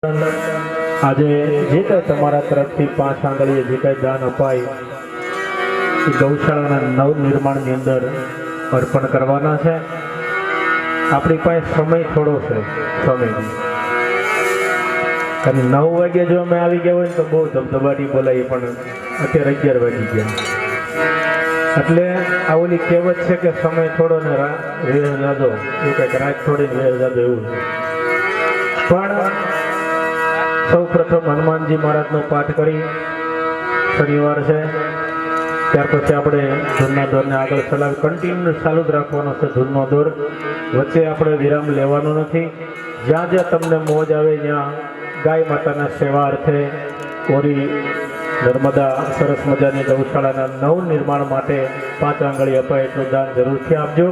આજે જે કંઈ તમારા તરફથી 5 આંગળીએ જે કંઈ દાન અપાય એ ગૌશાળાના નવનિર્માણની અંદર અર્પણ કરવાના છે. આપણી પાસે સમય થોડો છે, સમય અને 9 વાગે જો અમે આવી ગયા હોય તો બહુ ધબધબાટી બોલાવી, પણ અત્યારે 11 વાગી ગયા. એટલે આ ઓલી કહેવત છે કે સમય થોડો ને વેર જાજો, એવું કંઈક રાત થોડી વેર જાજો એવું. પણ સૌ પ્રથમ હનુમાનજી મહારાજનો પાઠ કરી, શનિવાર છે, ત્યાર પછી આપણે ધૂનના દોરને આગળ ચલાવી કન્ટિન્યુ ચાલુ જ રાખવાનો છે. ધૂનનો દોર વચ્ચે આપણે વિરામ લેવાનો નથી. જ્યાં જ્યાં તમને મોજ આવે ત્યાં ગાય માતાના સેવા અર્થે ઓરી નર્મદા સરસ મજાની ગૌશાળાના નવનિર્માણ માટે 5 આંગળી અપાય એટલું દાન જરૂરથી આપજો.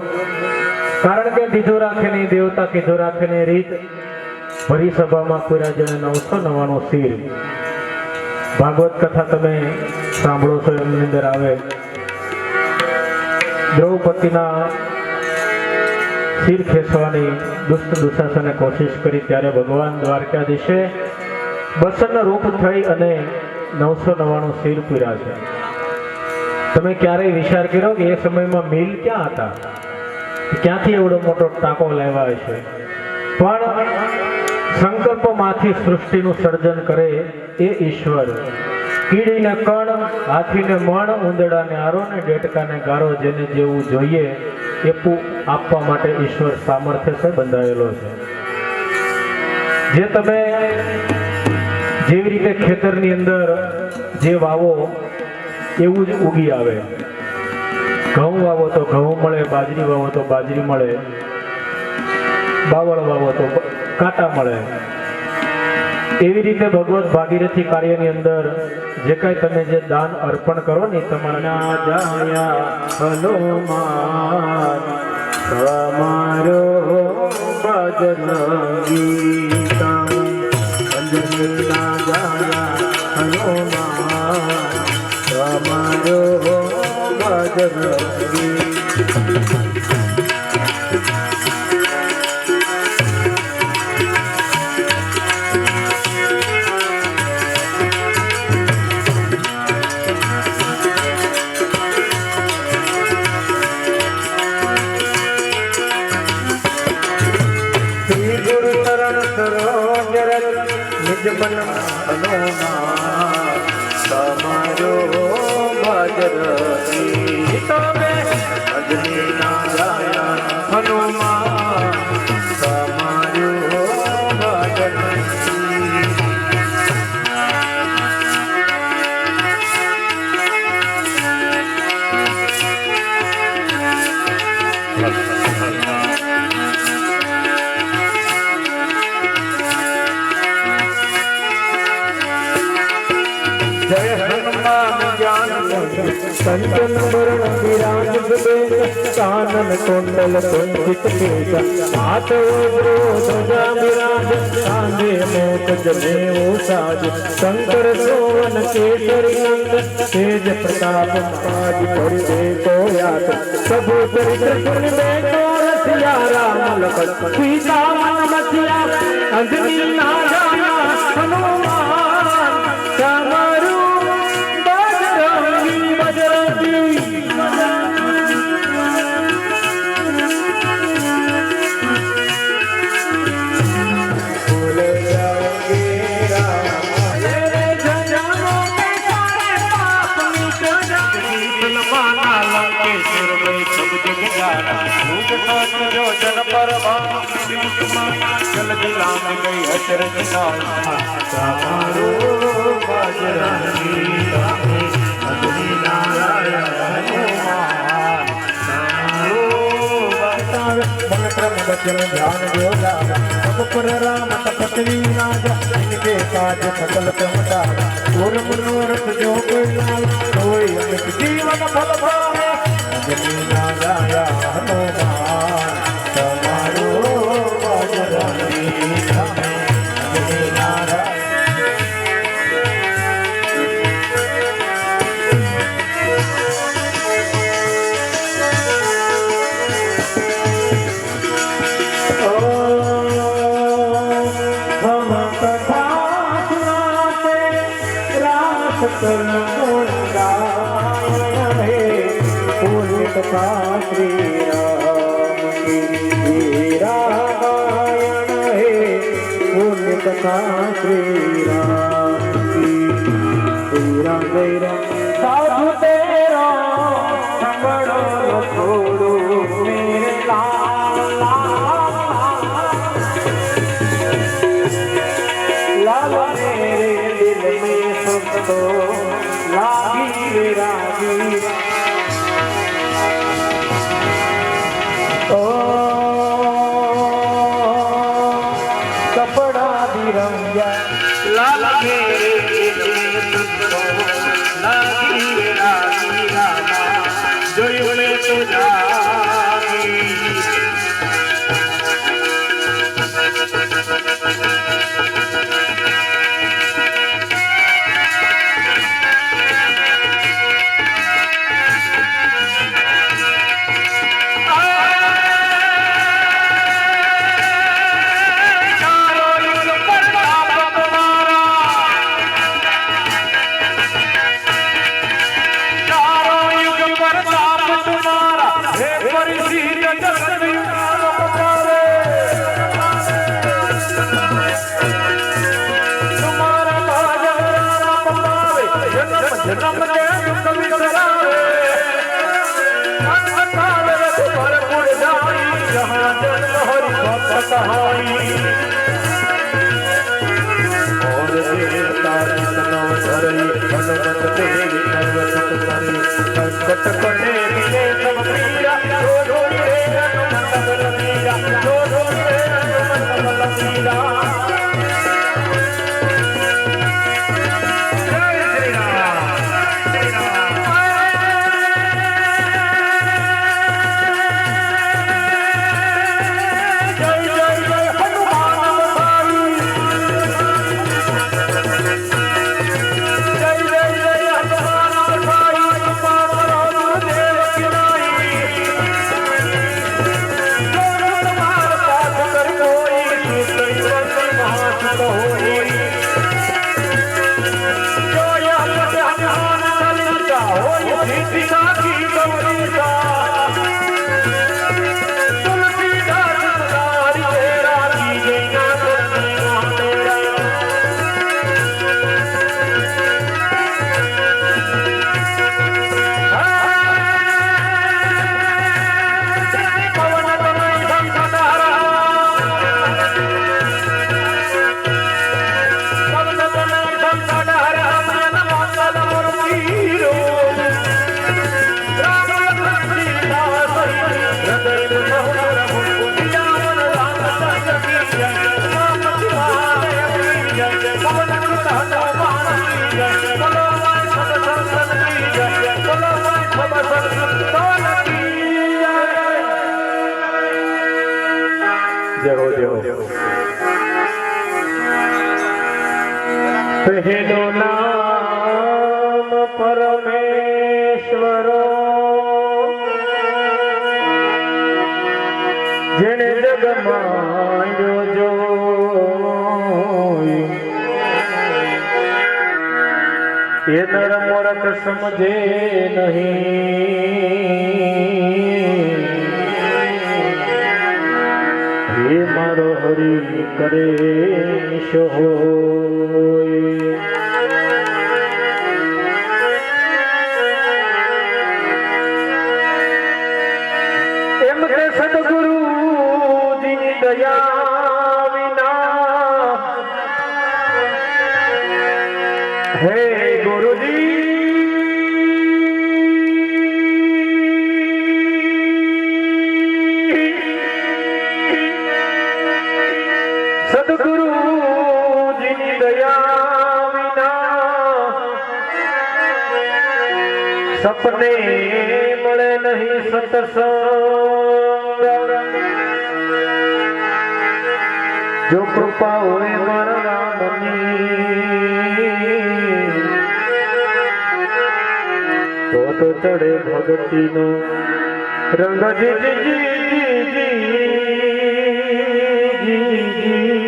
કારણ કે કીધું રાખે નહીં દેવતા, કીધું રાખે નહીં રીત. ભરી સભામાં કોઈ જેને 999 શીર ભાગવત કથા તમે સાંભળો છો, એમની અંદર આવે દ્રૌપદીના શીર ખેંચવાની દુષ્ટ દુશાસને કોશિશ કરી, ત્યારે ભગવાન દ્વારકાધીશે બસન રૂપ થઈ અને 999 શીર પૂર્યા છે. તમે ક્યારેય વિચાર કર્યો કે એ સમયમાં મિલ ક્યાં હતા, ક્યાંથી એવડો મોટો ટાંકો લાવ્યા છે? પણ સંકલ્પમાંથી સૃષ્ટિનું સર્જન કરે એ ઈશ્વર. કીડીને કણ, હાથીને મણ, ઉંદરડાને આરો ને ડેટકાને ગારો, જેને જેવું જોઈએ એ આપવા માટે ઈશ્વર સામર્થ્ય છે બંધાયેલો છે. જે તમે જેવી રીતે ખેતરની અંદર જે વાવો એવું જ ઉગી આવે. ઘઉં વાવો તો ઘઉં મળે, બાજરી વાવો તો બાજરી મળે, બાવળ વાવો તો કાંટા મળે. એવી રીતે ભગવત ભાગીરથી કાર્યની અંદર જે કાંઈ તમે જે દાન અર્પણ કરો ને તમારા જાયા હનુમાન તમારો બજરંગી અંજના જાયા હનુમાન તમારો બજરંગી. તમારો ભજરતી તમે અજની ના જાયા હનુમાન તમારો ભજરતી. जय हनुमान ज्ञान संतन वरण विराज कानन कुंडल कुंजित केसा हाथ ध्वजा विराज कांधे मोट जनेऊ साज शंकर सोवन केसरी नंद तेज प्रताप पाज कर देखो यात प्रभु चरित्र सुन देखो रसिया राम लखन सीता मन बसिया अंजनी नारायण हनुमान તમારું બજરંગી બજરંગી. ध्यान जोड़ा पर राम तपस्वी राजा इनके काज सकल चमका और मनोरथ जो कोई लाल कोई अमित जीवन फल पावे अंजनी नाराया हनुमान તમારો બજરંગી અંજની નારાયણ. कथा सकल गुणगान है पुण्य कथा श्री राम की रामायण है पुण्य कथा श्री राम की श्री राम जय राम साधु तेरा संगड़ो छोड़ो मेरे लाल मेरे दिल में सुख तो लागी रागी ओ कपड़ा बिरंगा लाल मेरे दिल में सुख तो लागी रागी रामा जोई में तो जागी पहलो नाम परमेश्वरो जेने जग मांड्यो जो ये नर मूर्ख समझे नहीं ये मारो हरि करे शो सदगुरु जी दया विना हे गुरु जी सदगुरु जी दया विना सपने મળે નહીં સત્સંગ જો કૃપા હોય મારા રામની તો ચડે ભગતીનો રંગ જી જી જી જી જી જી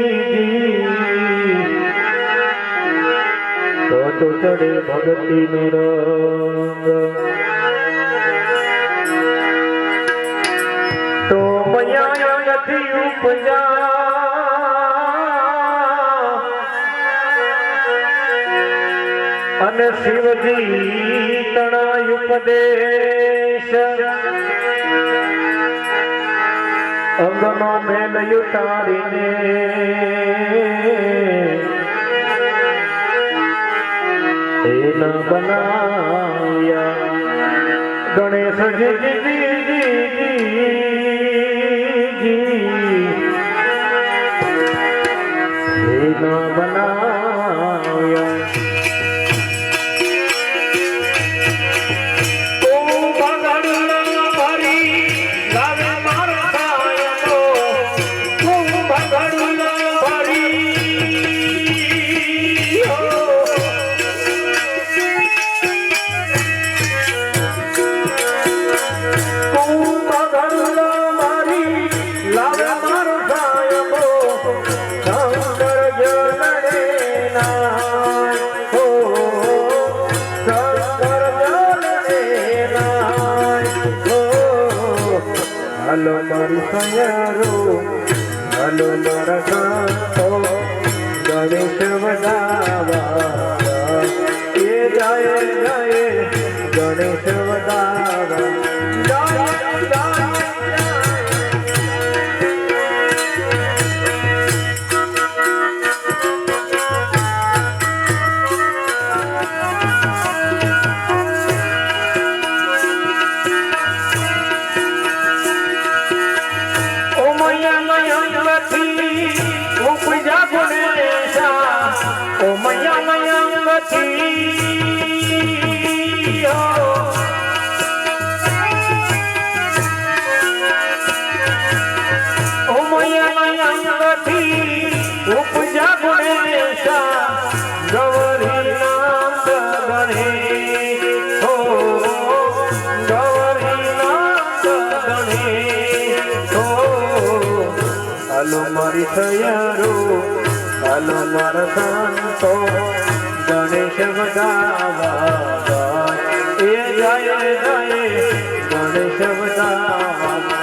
તો ચડે ભગતી નો રંગ તો મયા નથી ઉપજા અને શિવજી તણાય ઉપદેશ અંગનો મેલ ઉતારીને એના બનાવ્યા ગણેશજી એના બનાવ્યા હલો મારી સયારો હલો મારા સંતો ગણેશ વધાવા એ જાય જાય ગણેશ વધાવા ઉપજા ગુણેશા ગૌરી નામ ગણે હો ગૌરી નામ ગણે હો હાલો મારી સયારો હાલો મારા સંતો ગણેશ વધાવા એ જાય જાય ગણેશ વધાવા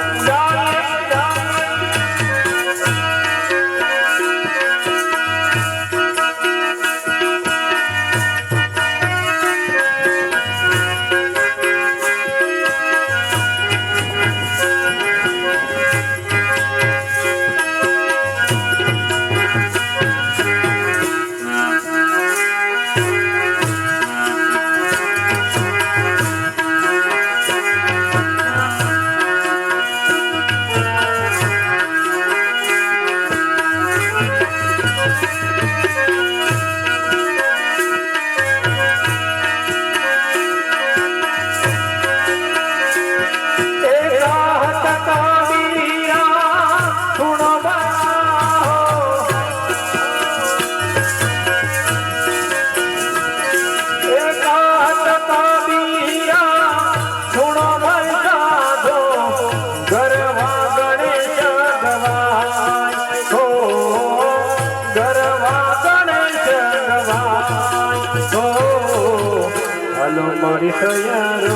મારી સયારો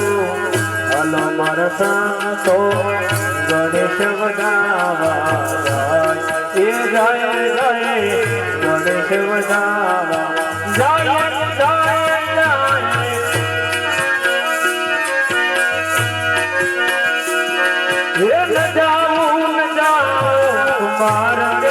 હલો મારા સંતો ગણેશ વધાવા એ જાય જાય ગણેશ વધાવા જાય જાય જાય ન જાઉં મારા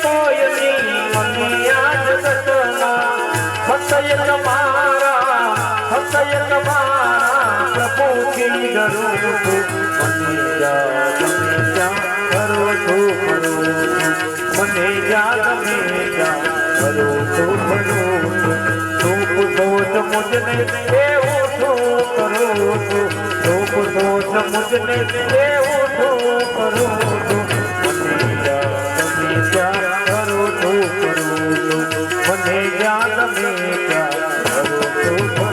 કોયની મનિયા જગતના સતય તમારા પ્રભુ કી ગરું મને યાદ તમે ક્યાં કરો છો મને યાદ તમે ક્યાં કરો છો સોચ મુझने એવું શું કરો છો સોચ મુझने એવું શું કરો છો મને યાદ તમે ક્યાં કરો છો મને યાદ તમે ક્યાં કરો છો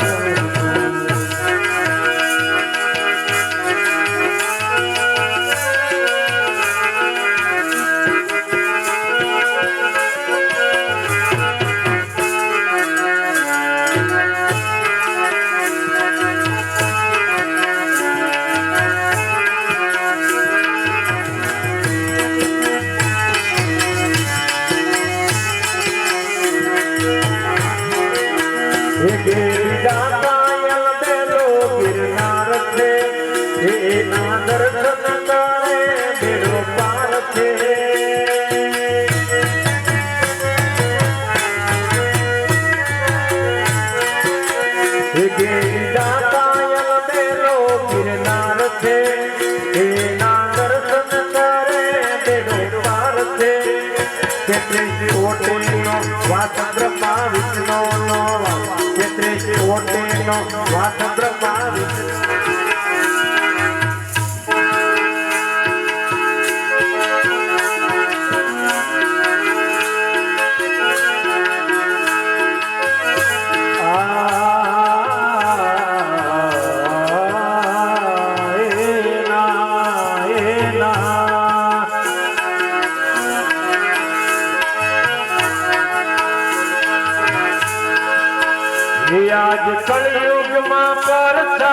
आज कलयुग में परचा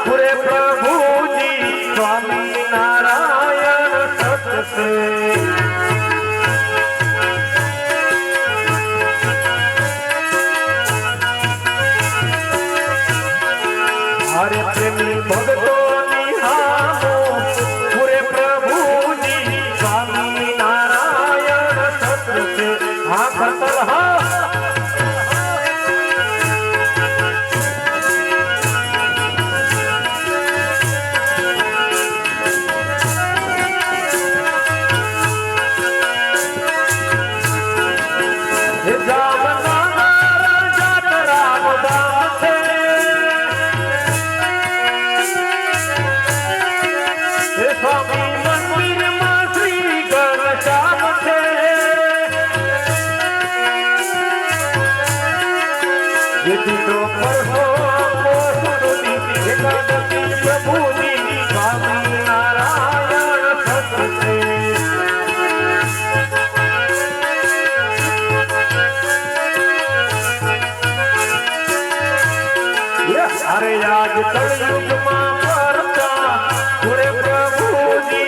पूरे प्रभु जी स्वामी नारायण सत से हरे प्रेमी भक्तों निहारो पूरे प्रभु जी स्वामी नारायण सत से हाँ खतर हाँ अरे आज कलयुग में परचा पूरे प्रभु जी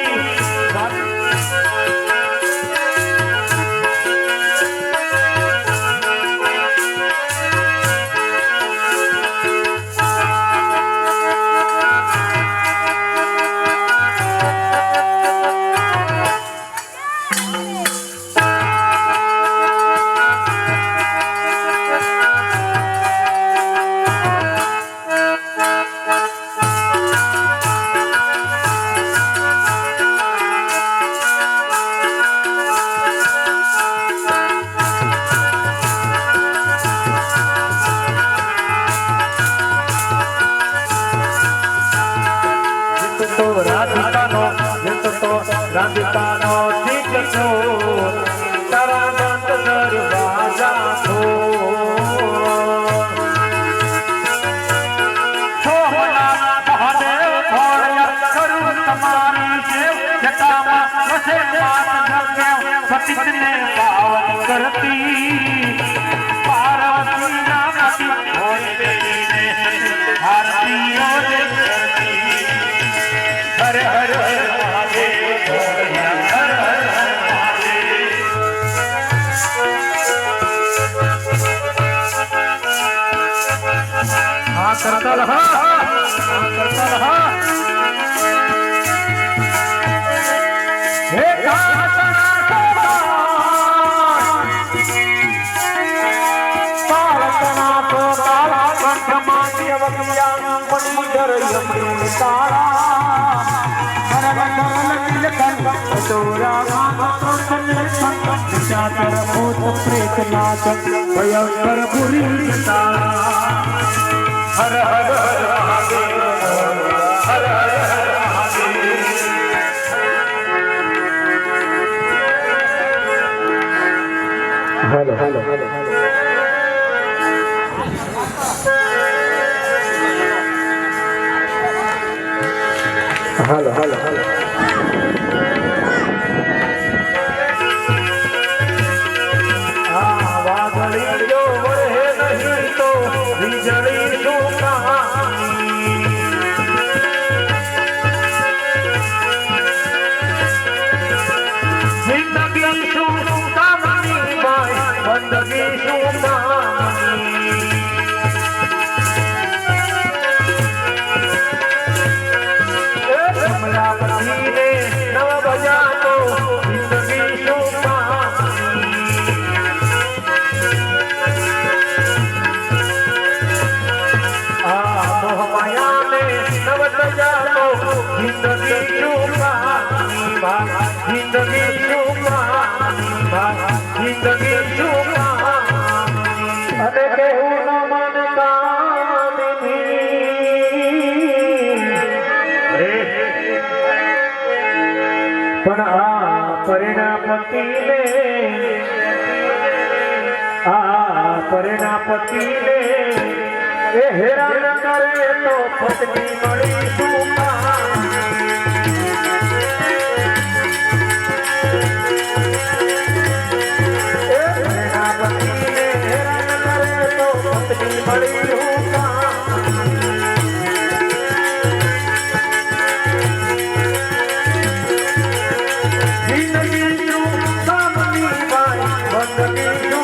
राधिकानो ठीक छो तारा बंद दरवाजा छो सोहना महादेव भोळिया करू तुम्हारी सेव जटामा वसे बात जगे सतिने पावन करती पार्वती नामती होई देवी ने आरती ओले करती हरे हरे करता रहा करता रहा हे ભયંકર પુરી હર હર હર મહાદેવ હર હર હર હાલો હાલો હાલો હાલો હાલો હાલો વાદળી જો વરહે નહીં તો વીજળી શું કહાની જિંદગી શું કામની ભાઈ બંદગી શું કામની કમલાપતિને નવ બજાતો જિંદગી શું કામની મોહમાયાને નવત જાતો જિંદગી ચૂકાની ભાઈ જિંદગી ચૂકાની ભાઈ જિંદગી ચૂકાની અને કેવું ન મનતા પણ આ પરિણાપતિને એ હેરાન કરે તો પત્ની મળી શું પરિણાપતિને હેરાન કરે તો પત્ની મળી શું જિંદગી શું કામની ભાઈ બંદગી શું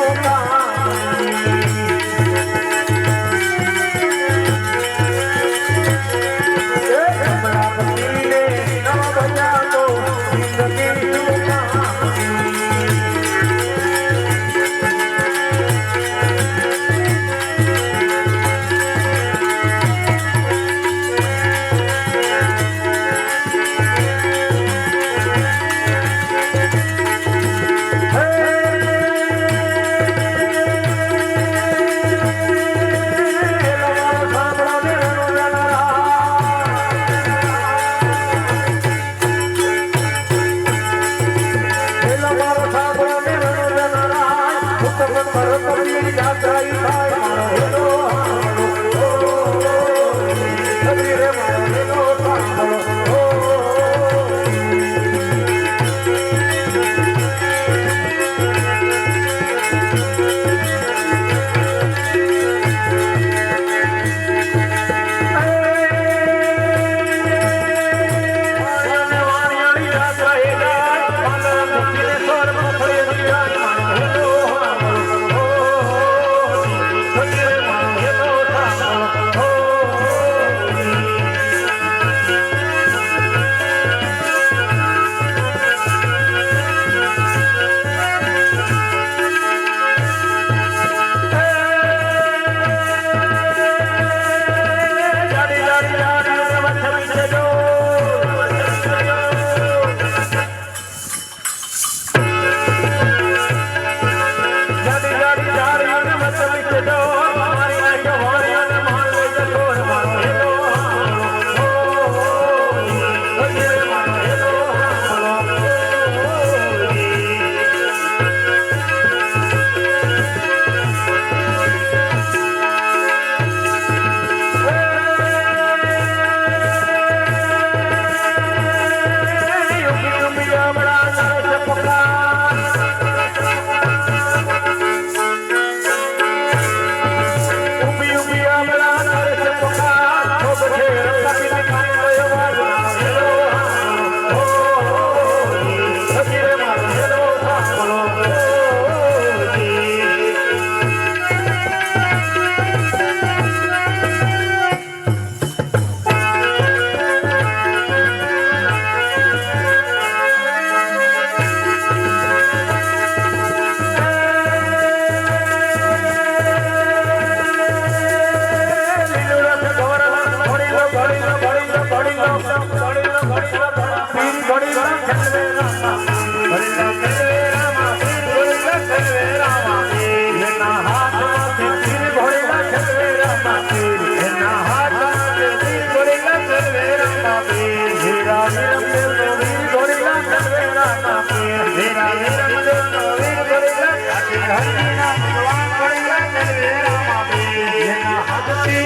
હરિના ભગવાન પડેલા જલવેરામાં બે એના હાથથી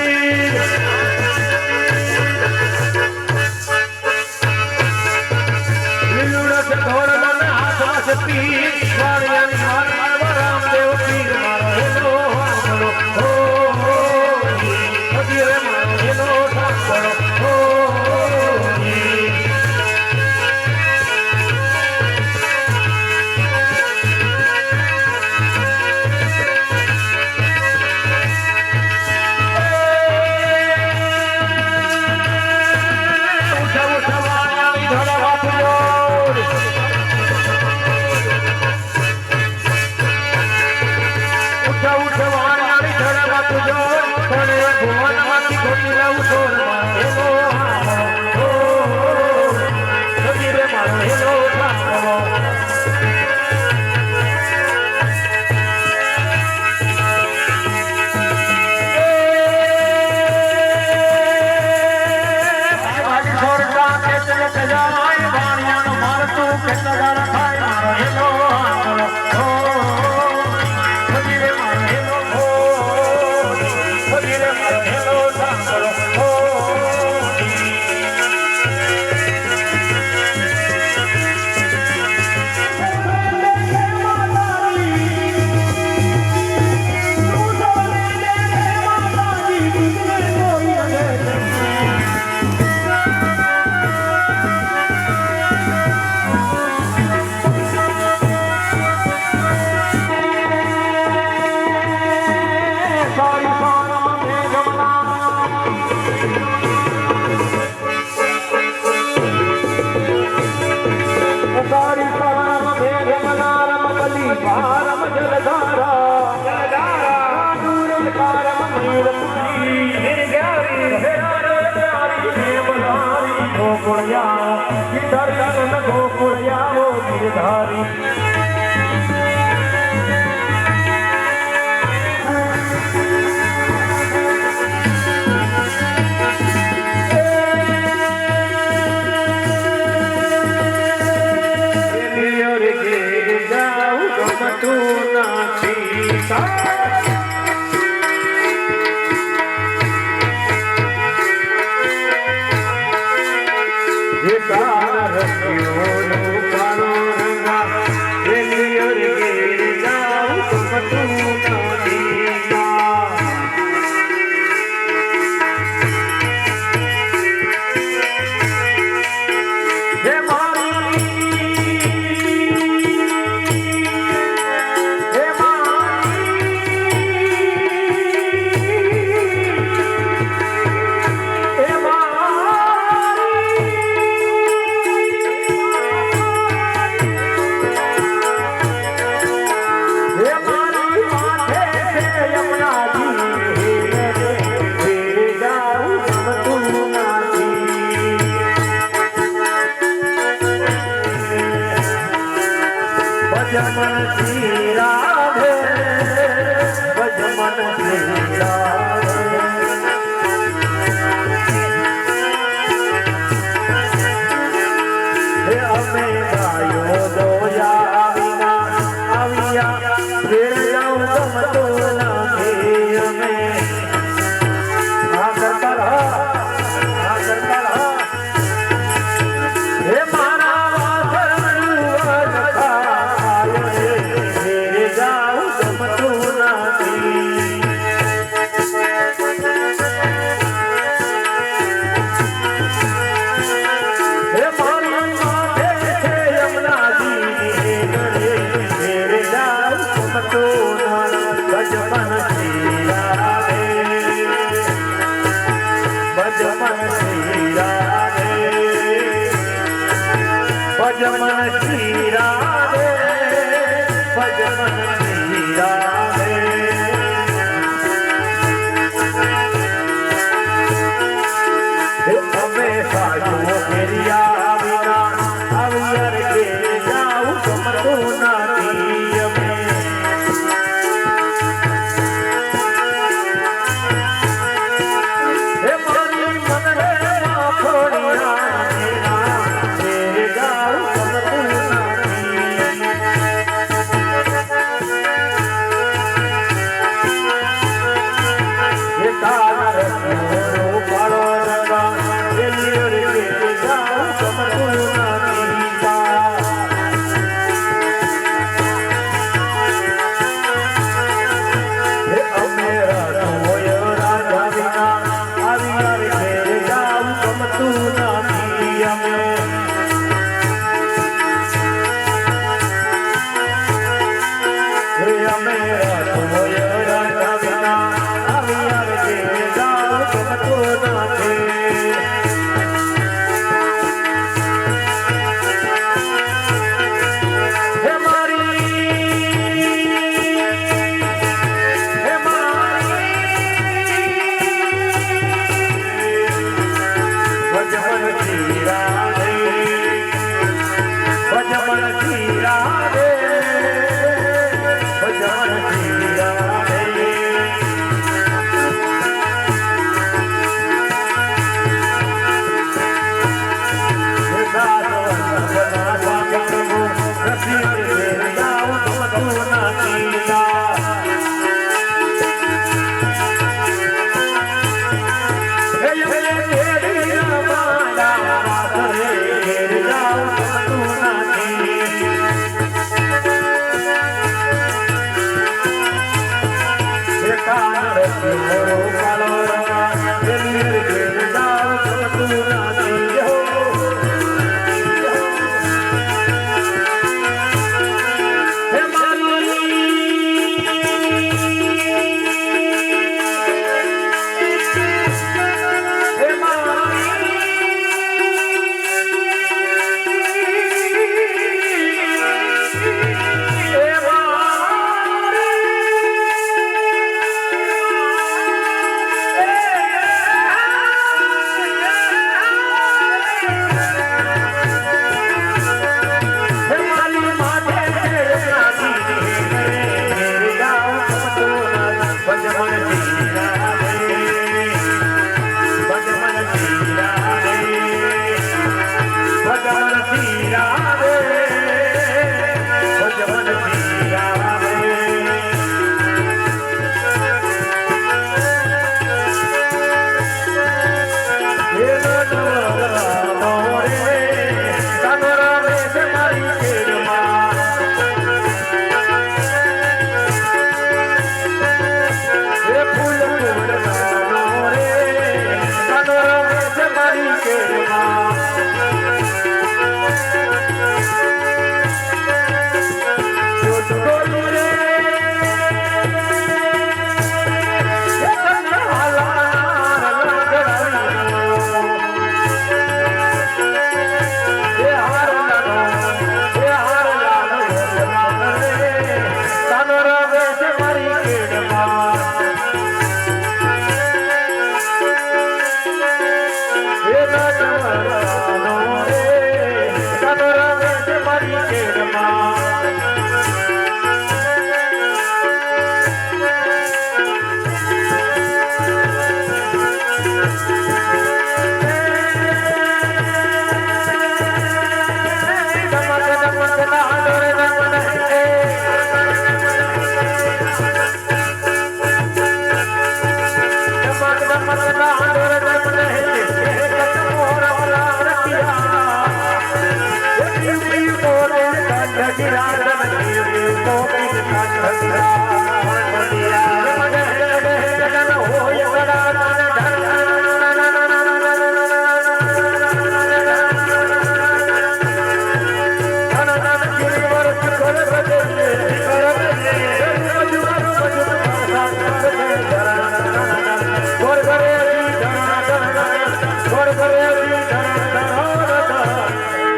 લીલુડો છે ધોળ મને હાથમાં છે પીર વાળિયાની માર રામદેવ પીર મારો હેલો હાંભળો હો હજી મારો હેલો સાંભળો હો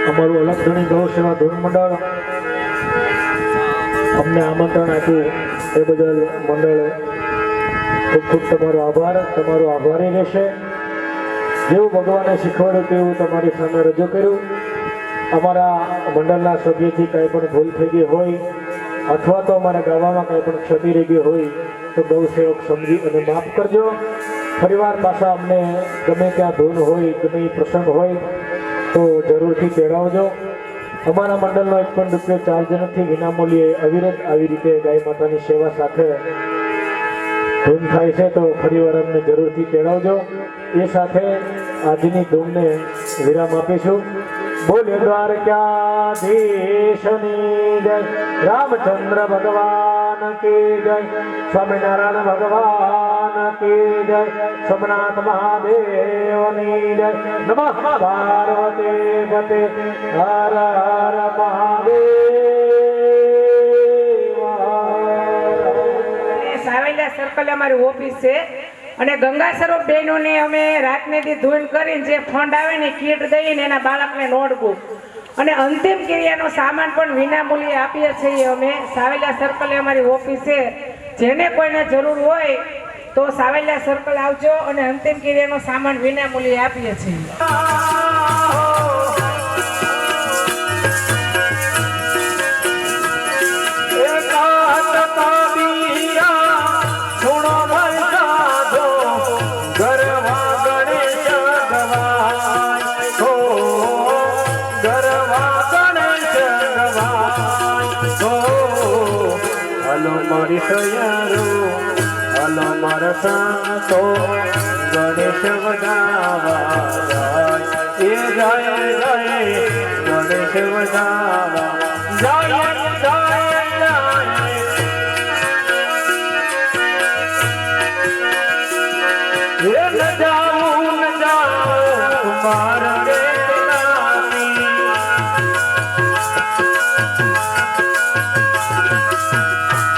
અમારું અલગધણી ગૌ સેવા ધૂન મંડળ અમને આમંત્રણ આપ્યું એ બદલ મંડળ ખૂબ ખૂબ તમારો આભાર. તમારો આભારી રહેશે. જેવું ભગવાને શીખવાડ્યું તેવું તમારી સામે રજૂ કર્યું. અમારા મંડળના સભ્યથી કંઈ પણ ભૂલ થઈ ગઈ હોય અથવા તો અમારા ગાવામાં કંઈ પણ ક્ષતિ રહી ગઈ હોય તો ગૌ સેવક સમજી અને માફ કરજો. ફરીવાર પાછા અમને ગમે ત્યાં ધૂન હોય ગમે પ્રસંગ હોય તો જરૂરથી તેડાવજો. અમારા મંડળનો એક પણ રૂપિયો ચાર્જ નથી. વિનામૂલ્યે અવિરત આવી રીતે ગાય માતાની સેવા સાથે ધૂન થાય છે તો ફરીવાર અમને જરૂરથી તેડાવજો. એ સાથે આજની ધૂનને વિરામ આપીશું. બોલે દ્વારકાધીશની જય, રામચંદ્ર ભગવાન કી જય, સ્વામિનારાયણ ભગવાન કી જય, સોમનાથ મહાદેવની જય. નમઃ પાર્વતી પતે હર હર મહાદેવ. સાવેલા સર્કલ અમારી ઓફિસ છે અને ગંગા સ્વરૂપ બહેનોને અમે રાતને દી ધૂન કરીને જે ફંડ આવે ને કીટ દઈને એના બાળકને નોટબુક અને અંતિમ ક્રિયાનો સામાન પણ વિનામૂલ્યે આપીએ છીએ. અમે સાવેલા સર્કલે અમારી ઓફિસ છે. જેને કોઈને જરૂર હોય તો સાવેલા સર્કલ આવજો અને અંતિમ ક્રિયાનો સામાન વિનામૂલ્યે આપીએ છીએ. ગરવા ગણેશ ભગવાન હલો મારી સયારો હલો મારા સાતો ગણેશ વધાવા એ જાય જાય ગણેશ વધાવા જાય જાય જાય એ ન જાઉં મારા બેટનાની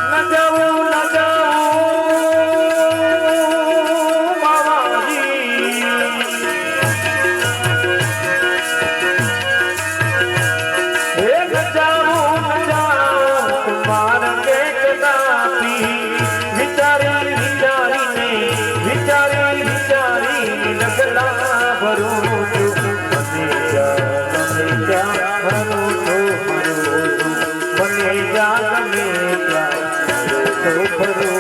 ન જાઉં બાવાજી એ ન જાઉં મારા બેટનાની વિચારી વિચારીને વિચારી વિચારી લગલા ભરું છું મને જા ભરું છું મને જા ગમે ત્યાં ભરું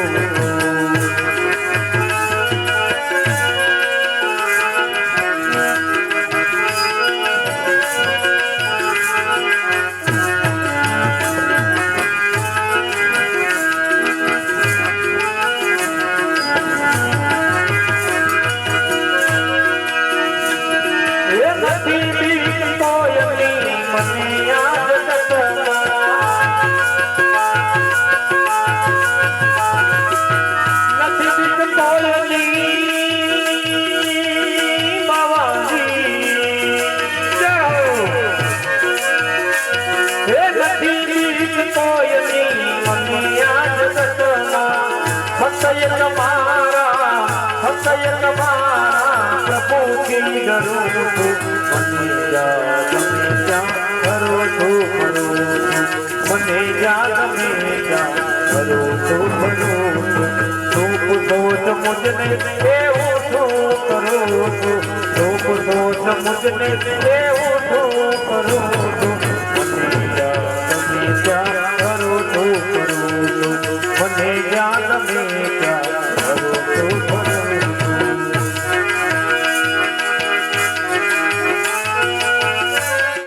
પ્રભુ કી કરું છું મને જા ગમે ત્યાં કરું છું મને જા ગમે ત્યાં કરું છું તું સોચ મુજને એવું છું કરું છું તું સોચ મુજને એવું છું કરું છું મને જા ગમે ત્યાં